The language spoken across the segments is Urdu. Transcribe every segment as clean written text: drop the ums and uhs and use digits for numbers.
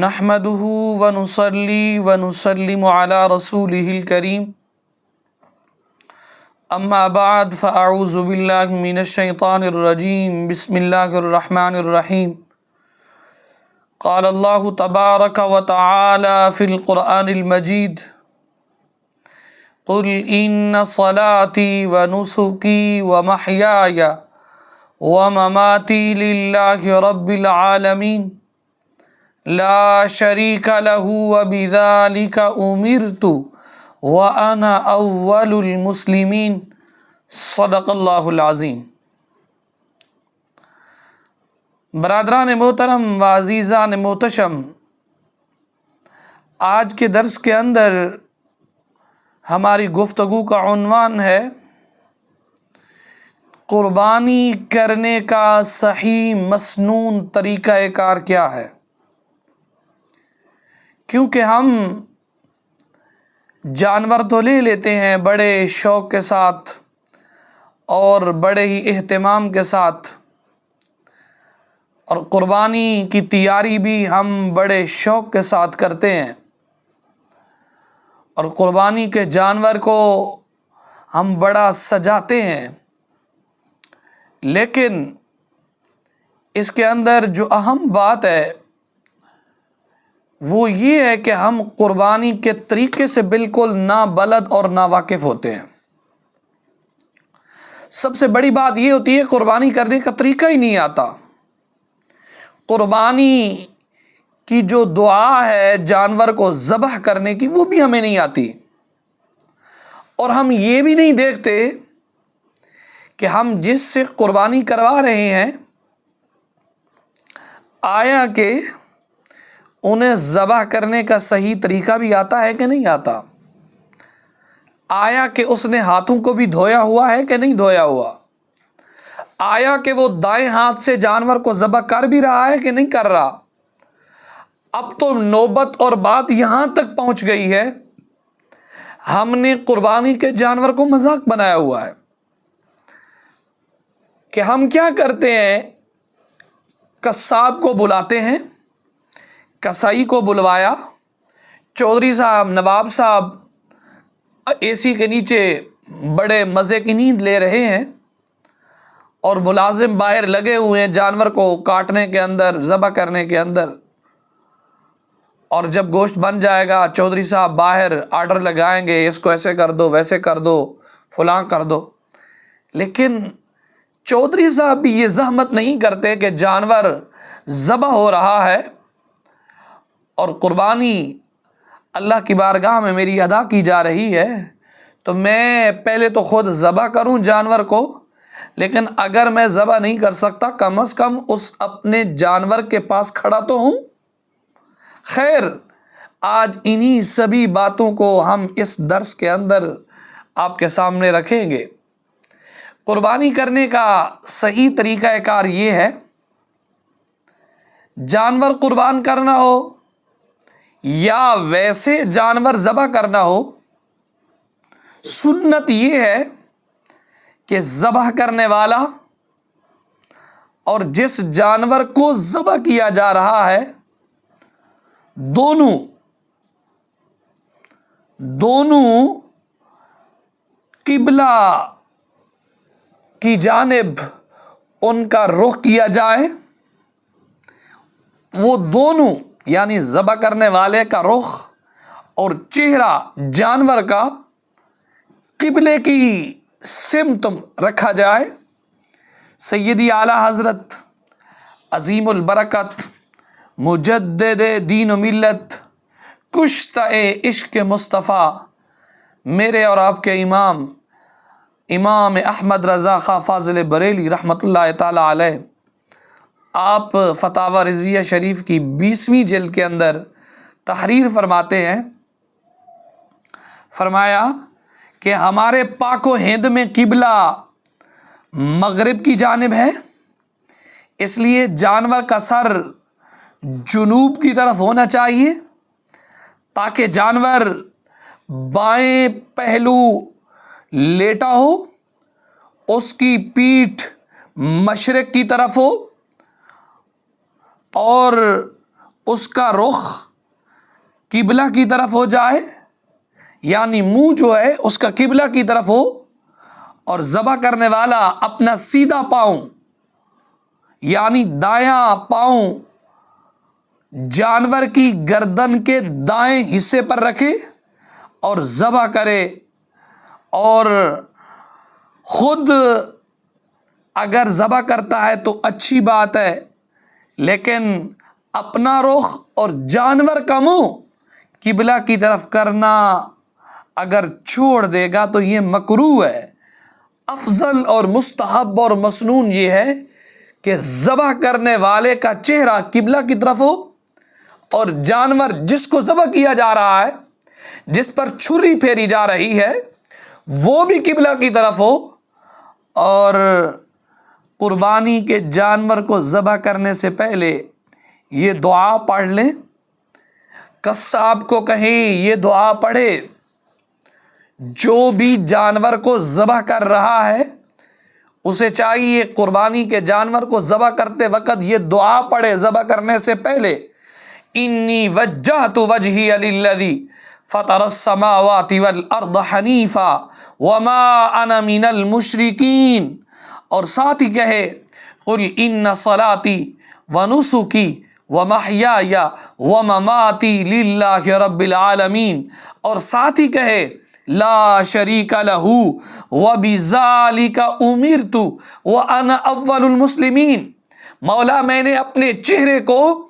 نحمده ونصلي ونسلم على رسوله الكريم اما بعد فاعوذ بالله من الشيطان الرجيم بسم الله الرحمن الرحيم قال الله تبارك وتعالى في القرآن المجيد قل إن صلاتي ونسكي ومحياي ومماتي لله رب العالمين لا شریک له وبذلك امرت وانا اول المسلمین صدق اللہ العظیم۔ برادران محترم و عزیزان محتشم، آج کے درس کے اندر ہماری گفتگو کا عنوان ہے قربانی کرنے کا صحیح مسنون طریقہ کار کیا ہے۔ کیونکہ ہم جانور تو لے لیتے ہیں بڑے شوق کے ساتھ اور بڑے ہی اہتمام کے ساتھ، اور قربانی کی تیاری بھی ہم بڑے شوق کے ساتھ کرتے ہیں، اور قربانی کے جانور کو ہم بڑا سجاتے ہیں، لیکن اس کے اندر جو اہم بات ہے وہ یہ ہے کہ ہم قربانی کے طریقے سے بالکل نابلد اور ناواقف ہوتے ہیں۔ سب سے بڑی بات یہ ہوتی ہے قربانی کرنے کا طریقہ ہی نہیں آتا۔ قربانی کی جو دعا ہے جانور کو ذبح کرنے کی وہ بھی ہمیں نہیں آتی، اور ہم یہ بھی نہیں دیکھتے کہ ہم جس سے قربانی کروا رہے ہیں آیا کہ انہیں ذبح کرنے کا صحیح طریقہ بھی آتا ہے کہ نہیں آتا، آیا کہ اس نے ہاتھوں کو بھی دھویا ہوا ہے کہ نہیں دھویا ہوا، آیا کہ وہ دائیں ہاتھ سے جانور کو ذبح کر بھی رہا ہے کہ نہیں کر رہا۔ اب تو نوبت اور بات یہاں تک پہنچ گئی ہے ہم نے قربانی کے جانور کو مذاق بنایا ہوا ہے کہ ہم کیا کرتے ہیں، قصاب کو بلاتے ہیں، کسائی کو بلوایا، چودھری صاحب نواب صاحب اے سی کے نیچے بڑے مزے کی نیند لے رہے ہیں، اور ملازم باہر لگے ہوئے ہیں جانور کو کاٹنے کے اندر، ذبح کرنے کے اندر، اور جب گوشت بن جائے گا چودھری صاحب باہر آرڈر لگائیں گے اس کو ایسے کر دو ویسے کر دو فلاں کر دو۔ لیکن چودھری صاحب بھی یہ زحمت نہیں کرتے کہ جانور ذبح ہو رہا ہے اور قربانی اللہ کی بارگاہ میں میری ادا کی جا رہی ہے، تو میں پہلے تو خود ذبح کروں جانور کو، لیکن اگر میں ذبح نہیں کر سکتا کم از کم اس اپنے جانور کے پاس کھڑا تو ہوں۔ خیر، آج انہی سبھی باتوں کو ہم اس درس کے اندر آپ کے سامنے رکھیں گے۔ قربانی کرنے کا صحیح طریقہ کار یہ ہے، جانور قربان کرنا ہو یا ویسے جانور ذبح کرنا ہو، سنت یہ ہے کہ ذبح کرنے والا اور جس جانور کو ذبح کیا جا رہا ہے دونوں قبلہ کی جانب ان کا رخ کیا جائے، وہ دونوں یعنی ذبح کرنے والے کا رخ اور چہرہ جانور کا قبلے کی سمت رکھا جائے۔ سیدی اعلیٰ حضرت عظیم البرکت مجدد دین و ملت کشتہ عشق مصطفیٰ میرے اور آپ کے امام احمد رضا خاں فاضل بریلی رحمۃ اللہ تعالی علیہ، آپ فتاوی رضویہ شریف کی 20ویں جلد کے اندر تحریر فرماتے ہیں، فرمایا کہ ہمارے پاک و ہند میں قبلہ مغرب کی جانب ہے، اس لیے جانور کا سر جنوب کی طرف ہونا چاہیے تاکہ جانور بائیں پہلو لیٹا ہو، اس کی پیٹھ مشرق کی طرف ہو اور اس کا رخ قبلہ کی طرف ہو جائے، یعنی منہ جو ہے اس کا قبلہ کی طرف ہو، اور ذبح کرنے والا اپنا سیدھا پاؤں یعنی دایاں پاؤں جانور کی گردن کے دائیں حصے پر رکھے اور ذبح کرے، اور خود اگر ذبح کرتا ہے تو اچھی بات ہے، لیکن اپنا رخ اور جانور کا منہ قبلہ کی طرف کرنا اگر چھوڑ دے گا تو یہ مکروہ ہے۔ افضل اور مستحب اور مسنون یہ ہے کہ ذبح کرنے والے کا چہرہ قبلہ کی طرف ہو، اور جانور جس کو ذبح کیا جا رہا ہے، جس پر چھری پھیری جا رہی ہے، وہ بھی قبلہ کی طرف ہو، اور قربانی کے جانور کو ذبح کرنے سے پہلے یہ دعا پڑھ لیں۔ قصاب کو کہیں یہ دعا پڑھے، جو بھی جانور کو ذبح کر رہا ہے اسے چاہیے قربانی کے جانور کو ذبح کرتے وقت یہ دعا پڑھے ذبح کرنے سے پہلے، انی وجہت وجہی للذی فطر السماوات والارض حنیفا وما انا من المشرکین، اور ساتھ ہی کہے قل ان صلاتی ونسکی ومحیای ومماتی للہ رب العالمین، اور ساتھ ہی کہے لا شریک لہ وبذالک امرت وانا اول المسلمین۔ مولا میں نے اپنے چہرے کو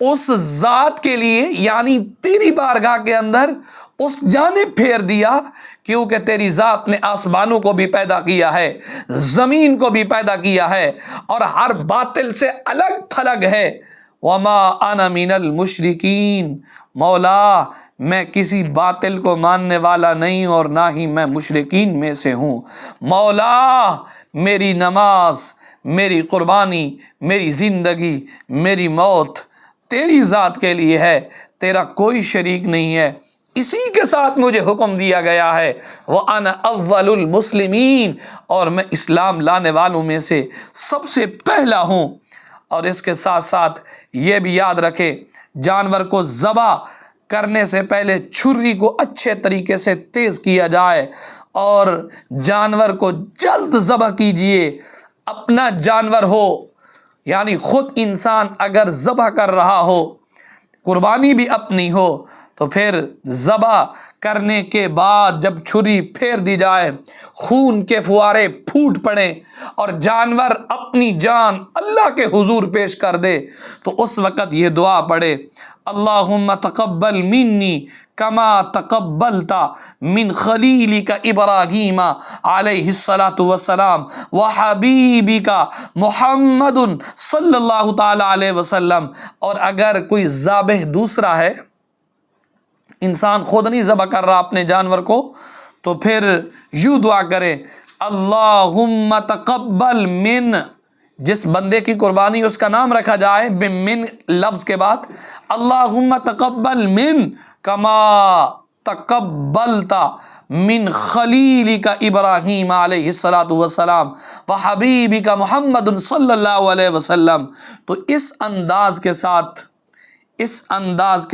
اس ذات کے لیے یعنی تیری بارگاہ کے اندر اس جانب پھیر دیا، کیونکہ تیری ذات نے آسمانوں کو بھی پیدا کیا ہے، زمین کو بھی پیدا کیا ہے، اور ہر باطل سے الگ تھلگ ہے۔ وما انا من المشرکین، مولا میں کسی باطل کو ماننے والا نہیں اور نہ ہی میں مشرکین میں سے ہوں۔ مولا میری نماز، میری قربانی، میری زندگی، میری موت تیری ذات کے لیے ہے، تیرا کوئی شریک نہیں ہے، اسی کے ساتھ مجھے حکم دیا گیا ہے وَأَنَا أَوَّلُ الْمُسْلِمِينَ، اور میں اسلام لانے والوں میں سے سب سے پہلا ہوں۔ اور اس کے ساتھ ساتھ یہ بھی یاد رکھے جانور کو ذبح کرنے سے پہلے چھری کو اچھے طریقے سے تیز کیا جائے، اور جانور کو جلد ذبح کیجئے۔ اپنا جانور ہو یعنی خود انسان اگر ذبح کر رہا ہو، قربانی بھی اپنی ہو، تو پھر ذبح کرنے کے بعد جب چھری پھیر دی جائے، خون کے فوارے پھوٹ پڑیں اور جانور اپنی جان اللہ کے حضور پیش کر دے، تو اس وقت یہ دعا پڑھے اللہم تقبل منی کما تقبلت من خلیلک ابراہیم علیہ الصلاۃ والسلام وحبیبک محمد صلی اللہ تعالی علیہ وسلم۔ اور اگر کوئی ذابح دوسرا ہے، انسان خود نہیں ذبح کر رہا اپنے جانور کو، تو پھر یوں دعا کرے اللہم تقبل من، جس بندے کی قربانی اس کا نام رکھا جائے من لفظ کے بعد، اللہم تقبل من کما تقبلت من خلیلک ابراہیم علیہ الصلاۃ والسلام وحبیبک محمد صلی اللہ علیہ وسلم۔ تو اس انداز کے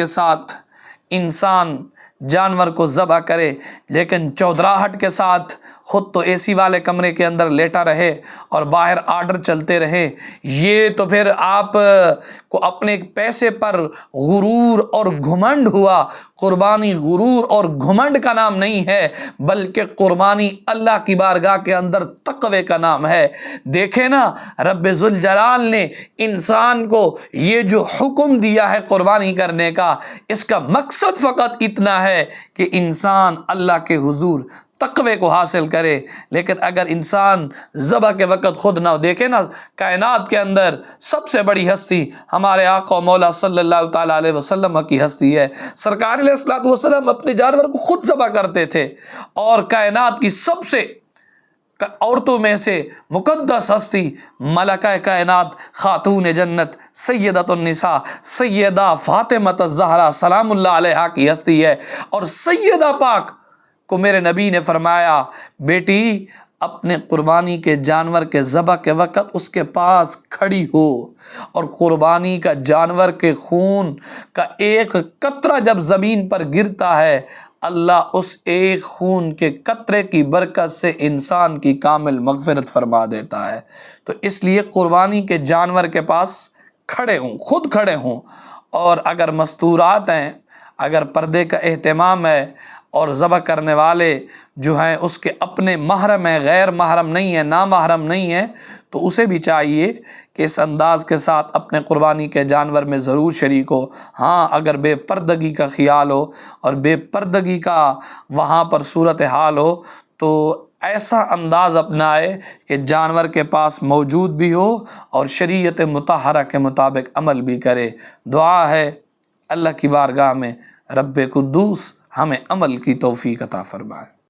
ساتھ انسان جانور کو ذبح کرے، لیکن چودراہٹ کے ساتھ خود تو اے سی والے کمرے کے اندر لیٹا رہے اور باہر آرڈر چلتے رہے، یہ تو پھر آپ کو اپنے پیسے پر غرور اور گھمنڈ ہوا۔ قربانی غرور اور گھمنڈ کا نام نہیں ہے، بلکہ قربانی اللہ کی بارگاہ کے اندر تقوی کا نام ہے۔ دیکھیں نا، رب ذوالجلال نے انسان کو یہ جو حکم دیا ہے قربانی کرنے کا، اس کا مقصد فقط اتنا ہے کہ انسان اللہ کے حضور تقوی کو حاصل کرے۔ لیکن اگر انسان ذبح کے وقت خود نہ دیکھے نا، کائنات کے اندر سب سے بڑی ہستی ہمارے آقا و مولا صلی اللہ تعالیٰ علیہ وسلم کی ہستی ہے۔ سرکار علیہ الصلوۃ والسلام اپنے جانور کو خود ذبح کرتے تھے، اور کائنات کی سب سے عورتوں میں سے مقدس ہستی ملکہ کائنات، خاتون جنت، سیدۃ النساء، سیدہ فاطمہ الزہرا سلام اللہ علیہا کی ہستی ہے۔ اور سیدہ پاک کو میرے نبی نے فرمایا بیٹی اپنے قربانی کے جانور کے ذبح کے وقت اس کے پاس کھڑی ہو، اور قربانی کا جانور کے خون کا ایک قطرہ جب زمین پر گرتا ہے، اللہ اس ایک خون کے قطرے کی برکت سے انسان کی کامل مغفرت فرما دیتا ہے۔ تو اس لیے قربانی کے جانور کے پاس کھڑے ہوں، خود کھڑے ہوں، اور اگر مستورات ہیں، اگر پردے کا اہتمام ہے اور ذبح کرنے والے جو ہیں اس کے اپنے محرم ہیں، غیر محرم نہیں ہیں، نامحرم نہیں ہیں، تو اسے بھی چاہیے کہ اس انداز کے ساتھ اپنے قربانی کے جانور میں ضرور شریک ہو۔ ہاں اگر بے پردگی کا خیال ہو اور بے پردگی کا وہاں پر صورتحال ہو تو ایسا انداز اپنائے کہ جانور کے پاس موجود بھی ہو اور شریعت مطہرہ کے مطابق عمل بھی کرے۔ دعا ہے اللہ کی بارگاہ میں رب قدوس ہمیں عمل کی توفیق عطا فرمائے۔